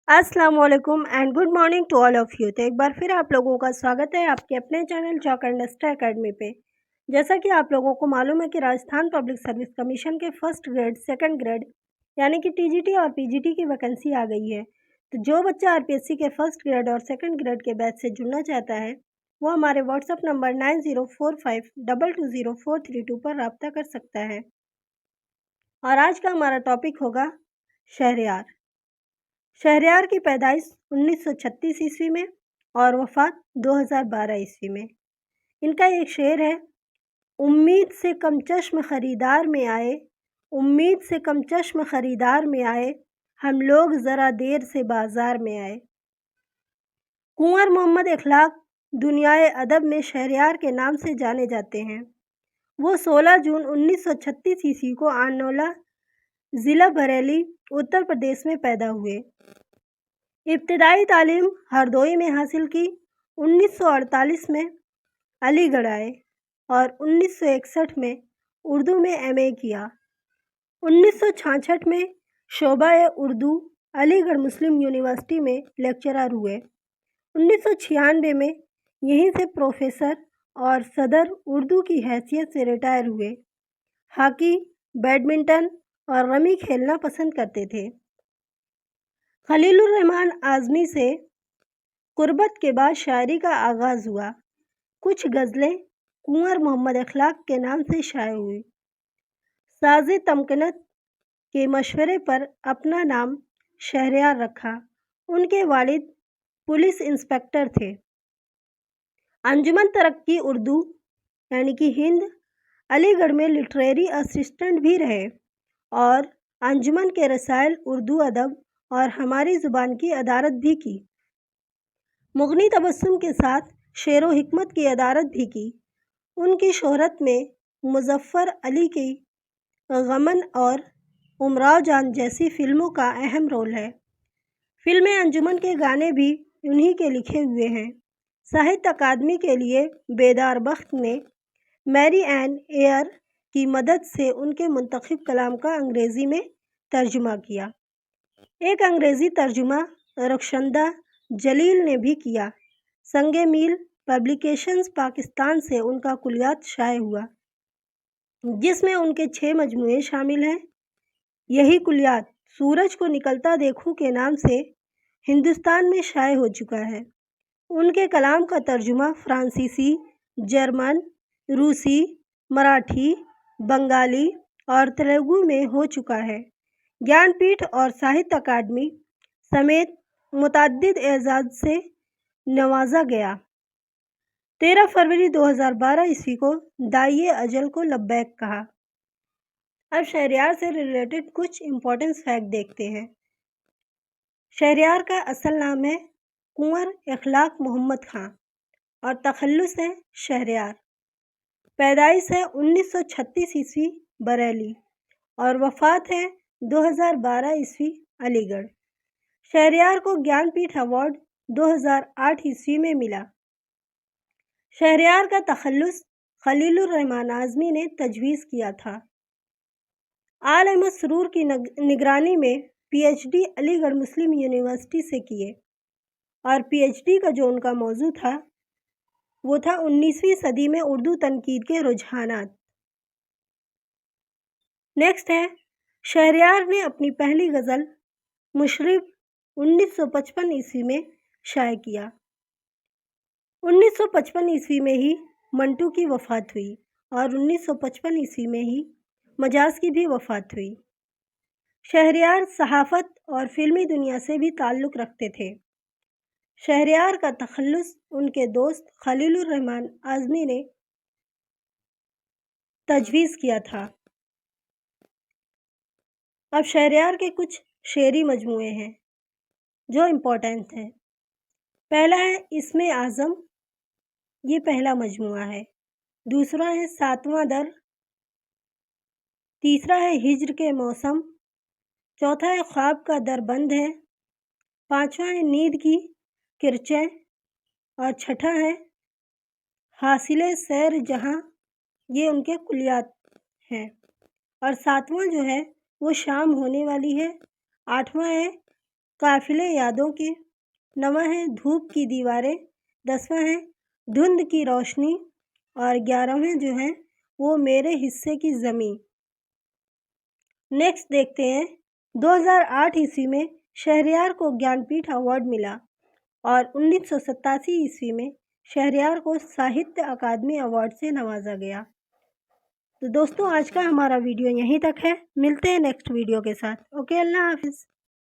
अस्सलाम वालेकुम and good morning to all of you. तो एक बार फिर आप लोगों का स्वागत है आपके अपने channel chalk and duster academy पे। जैसा कि आप लोगों को मालूम है कि राजस्थान पब्लिक सर्विस कमीशन के फर्स्ट ग्रेड, सेकंड ग्रेड यानी कि टीजीटी और पीजीटी की वैकेंसी आ गई है। तो जो बच्चा आरपीएससी के फर्स्ट ग्रेड और सेकंड ग्रेड के बैच से जुड़ना चाहता है वो हमारे व्हाट्सअप नंबर 9045220432 पर रब्ता कर सकता है। और आज का हमारा टॉपिक होगा शहरयार। शहरयार की पैदाइश 1936 ईस्वी में और वफ़ात 2012 ईस्वी में। इनका एक शेर है, उम्मीद से कम चश्म ख़रीदार में आए, उम्मीद से कम चश्म ख़रीदार में आए, हम लोग ज़रा देर से बाज़ार में आए। कुंवर मोहम्मद इखलाक दुनियाए अदब में शहरयार के नाम से जाने जाते हैं। वो 16 जून 1936 ईस्वी को आनौला ज़िला बरेली उत्तर प्रदेश में पैदा हुए। इब्तिदाई तालीम हरदोई में हासिल की। 1948 में अलीगढ़ आए और 1961 में उर्दू में एमए किया। 1966 में शोबा उर्दू अलीगढ़ मुस्लिम यूनिवर्सिटी में लेक्चरर हुए। 1996 में यहीं से प्रोफेसर और सदर उर्दू की हैसियत से रिटायर हुए। हॉकी, बैडमिंटन और रमी खेलना पसंद करते थे। खलीलुर रहमान आज़मी से कुर्बत के बाद शायरी का आगाज़ हुआ। कुछ गज़लें कुंवर मोहम्मद इखलाक के नाम से शाये हुई। साज़े तमकनत के मशवरे पर अपना नाम शहरयार रखा। उनके वालिद पुलिस इंस्पेक्टर थे। अंजुमन तरक्की उर्दू यानी कि हिंद अलीगढ़ में लिटरेरी असिस्टेंट भी रहे और अंजुमन के रसायल उर्दू अदब और हमारी ज़ुबान की अदारत भी की। मुग़नी तबस्सुम के साथ शेर व हिकमत की अदारत भी की। उनकी शोहरत में मुज़फ़्फ़र अली की गमन और उमराव जान जैसी फ़िल्मों का अहम रोल है। फ़िल्में अंजुमन के गाने भी उन्हीं के लिखे हुए हैं। साहित्य अकादमी के लिए बेदार बख्त ने मैरी एन एयर की मदद से उनके मुंतखब कलाम का अंग्रेज़ी में तर्जुमा किया। एक अंग्रेज़ी तर्जुमा रखशंदा जलील ने भी किया। संगे मील पब्लिकेशंस पाकिस्तान से उनका कुलियात शाये हुआ, जिसमें उनके 6 मजमूए शामिल हैं। यही कुलियात सूरज को निकलता देखूं के नाम से हिंदुस्तान में शाये हो चुका है। उनके कलाम का तर्जुमा फ्रांसीसी, जर्मन, रूसी, मराठी, बंगाली और तेलुगु में हो चुका है। ज्ञानपीठ और साहित्य अकादमी समेत मुतअद्दिद एजाज़ से नवाजा गया। 13 फरवरी 2012 ईस्वी को दाइए अजल को लब्बैक कहा। अब शहरयार से रिलेटेड कुछ इम्पोर्टेंट फैक्ट देखते हैं। शहरयार का असल नाम है कुंवर इखलाक मोहम्मद खां और तखल्लुस है शहरयार। पैदाइश है 1936 ईस्वी बरेली और वफ़ात है 2012 ईस्वी अलीगढ़। शहरयार को ज्ञानपीठ अवार्ड 2008 ईस्वी में मिला। शहरयार का तखल्लुस खलीलुर रहमान आज़मी ने तजवीज़ किया था। आल अहमद सरूर की निगरानी में पीएचडी अलीगढ़ मुस्लिम यूनिवर्सिटी से किए और पीएचडी का जो उनका मौजू था वो था 19वीं सदी में उर्दू तनकीद के रुझानात। नेक्स्ट है, शहरयार ने अपनी पहली गज़ल मुशरिफ 1955 ईस्वी में शाये किया। 1955 ईस्वी में ही मंटू की वफ़ात हुई और 1955 ईस्वी में ही मजाज की भी वफ़ात हुई। शहरयार सहाफ़त और फ़िल्मी दुनिया से भी ताल्लुक़ रखते थे। शहरयार का तखल्लुस उनके दोस्त खलीलुर रहमान आज़मी ने तजवीज़ किया था। अब शहरयार के कुछ शेरी मजमूए हैं जो इम्पोर्टेंट हैं। पहला है इसमें आज़म, ये पहला मजमूआ है। दूसरा है सातवां दर। तीसरा है हिज्र के मौसम। चौथा है ख्वाब का दर बंद है। पांचवा है नींद की किरचें और छठा है हासिले सैर जहां, ये उनके कुलियात हैं। और सातवां जो है वो शाम होने वाली है। आठवां है قافلے یادوں کے، 9واں ہے دھوپ کی دیواریں، 10واں ہے دھند کی روشنی، اور 11واں جو ہے وہ میرے حصے کی زمین۔ نیکسٹ دیکھتے ہیں 2008 عیسوی میں شہریار کو گیان پیٹھ ایوارڈ ملا اور 1987 عیسوی میں شہریار کو ساہتیہ اکادمی ایوارڈ سے نوازا گیا۔ تو دوستوں آج کا ہمارا ویڈیو یہیں تک ہے، ملتے ہیں نیکسٹ ویڈیو کے ساتھ۔ اوکے، اللہ حافظ۔